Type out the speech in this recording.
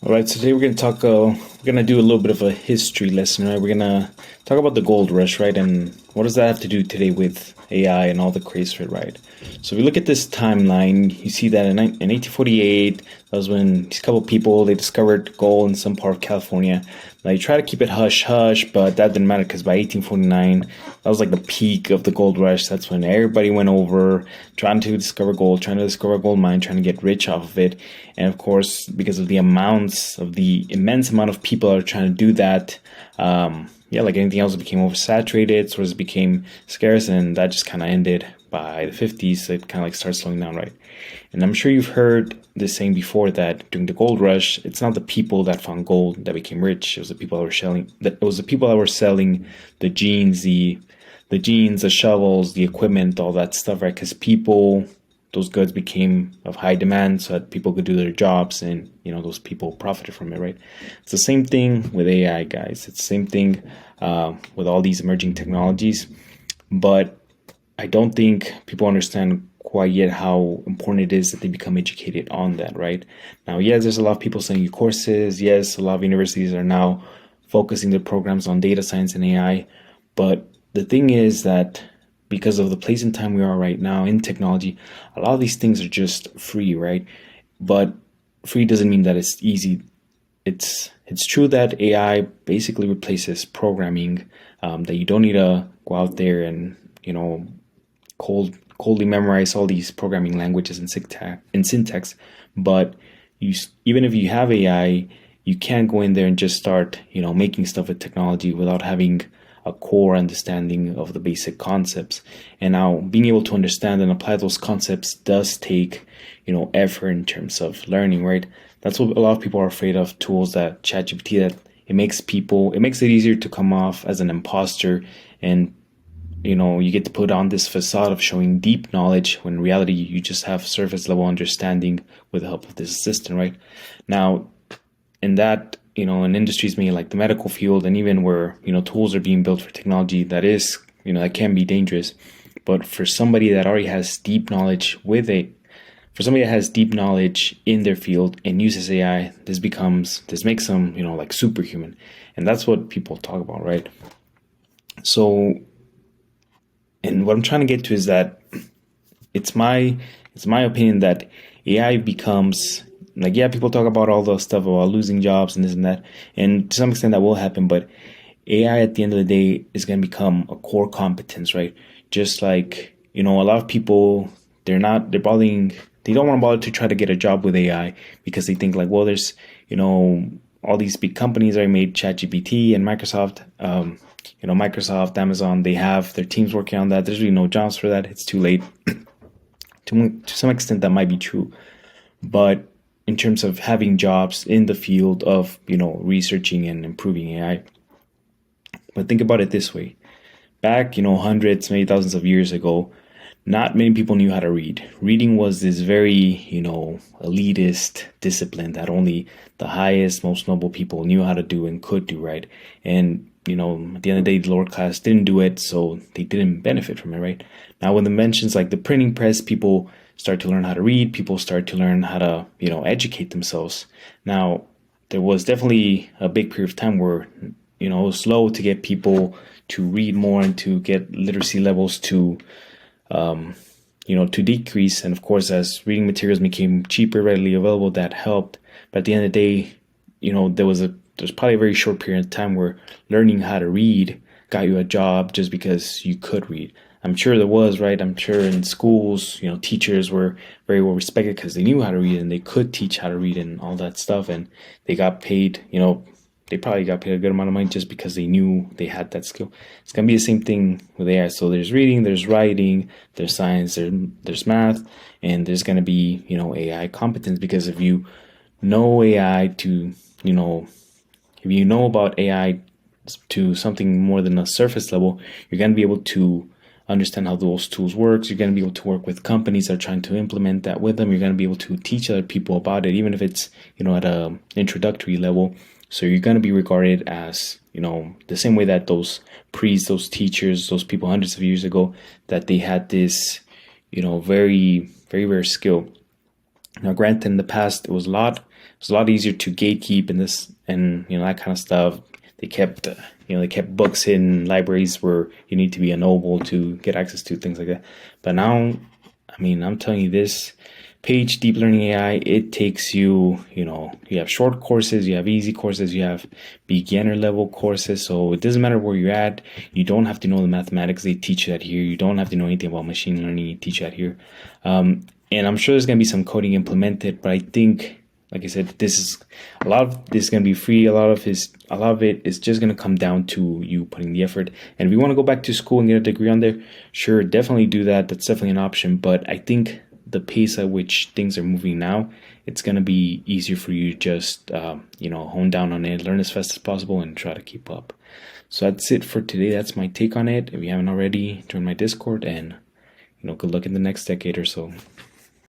All right, so today we're gonna talk. We're gonna do a little bit of a history lesson, right? We're gonna talk about the gold rush, right? And what does that have to do today with AI and all the craze for it, right? So if you look at this timeline, you see that in 1848, that was when these couple people they discovered gold in some part of California. Now you try to keep it hush hush, but that didn't matter because by 1849, that was like the peak of the gold rush. That's when everybody went over trying to discover gold, trying to discover a gold mine, trying to get rich off of it. And of course, because of the immense amount of people that are trying to do that, yeah, like anything else, it became oversaturated, so it became scarce, and that just kind of ended by the 50s. So it kind of like started slowing down, right? And I'm sure you've heard this saying before that during the gold rush, it's not the people that found gold that became rich. It was the people that were selling. That it was the people that were selling the jeans, the shovels, the equipment, all that stuff, right? Because people, those goods became of high demand, so that people could do their jobs, and those people profited from it, right? It's the same thing with AI, guys. It's the same thing with all these emerging technologies, but I don't think people understand quite yet how important it is that they become educated on that, right? Now, yes, there's a lot of people selling courses. Yes, a lot of universities are now focusing their programs on data science and AI. But the thing is that because of the place and time we are right now in technology, a lot of these things are just free, right? But free doesn't mean that it's easy. It's true that AI basically replaces programming, that you don't need to go out there and coldly memorize all these programming languages and syntax. But even if you have AI, you can't go in there and just start making stuff with technology without having a core understanding of the basic concepts. And now being able to understand and apply those concepts does take effort in terms of learning, right? That's what a lot of people are afraid of. Tools that ChatGPT, that it makes it easier to come off as an imposter, and you get to put on this facade of showing deep knowledge when in reality you just have surface level understanding with the help of this assistant, right? Now, in that, in industries maybe like the medical field, and even where tools are being built for technology that is that can be dangerous. But for somebody that already has deep knowledge for somebody that has deep knowledge in their field and uses AI, this makes them like superhuman. And that's what people talk about, right? So, and what I'm trying to get to is that it's my opinion that AI becomes like, yeah, people talk about all the stuff about losing jobs and this and that, and to some extent that will happen, but AI at the end of the day is going to become a core competence, right? Just like a lot of people, they don't want to bother to try to get a job with AI because they think like, well, there's all these big companies that made ChatGPT and Microsoft. Microsoft, Amazon, they have their teams working on that. There's really no jobs for that. It's too late. To some extent, that might be true. But in terms of having jobs in the field of, researching and improving AI, but think about it this way. Back, hundreds, maybe thousands of years ago, not many people knew how to read. Reading was this very, elitist discipline that only the highest, most noble people knew how to do and could do, right? And at the end of the day, the lower class didn't do it, so they didn't benefit from it, right? Now, with inventions like the printing press, people start to learn how to read, people start to learn how to, educate themselves. Now, there was definitely a big period of time where, it was slow to get people to read more and to get literacy levels to to decrease. And of course, as reading materials became cheaper, readily available, that helped. But at the end of the day, there's probably a very short period of time where learning how to read got you a job just because you could read. I'm sure there was, right? I'm sure in schools, teachers were very well respected because they knew how to read and they could teach how to read and all that stuff. And they got paid, they probably got paid a good amount of money just because they knew they had that skill. It's going to be the same thing with AI. So there's reading, there's writing, there's science, there's math, and there's going to be, AI competence, because if you know AI to, if you know about AI to something more than a surface level, you're going to be able to understand how those tools work. You're going to be able to work with companies that are trying to implement that with them. You're going to be able to teach other people about it, even if it's, at a introductory level. So you're going to be regarded as, the same way that those priests, those teachers, those people hundreds of years ago, that they had this, very, very rare skill. Now, granted, in the past, it was a lot. It's a lot easier to gatekeep and this and that kind of stuff. They kept they kept books in libraries where you need to be a noble to get access to things like that. But now, I'm telling you, this page deep learning AI, it takes you, you have short courses, you have easy courses, you have beginner level courses. So it doesn't matter where you're at. You don't have to know the mathematics. They teach you that here. You don't have to know anything about machine learning. They teach you that here. And I'm sure there's going to be some coding implemented, but I think, like I said, this is a lot of this is going to be free. A lot of it is just going to come down to you putting the effort. And if you want to go back to school and get a degree on there, sure, definitely do that. That's definitely an option. But I think the pace at which things are moving now, it's going to be easier for you to just hone down on it, learn as fast as possible, and try to keep up. So that's it for today. That's my take on it. If you haven't already, join my Discord, and good luck in the next decade or so.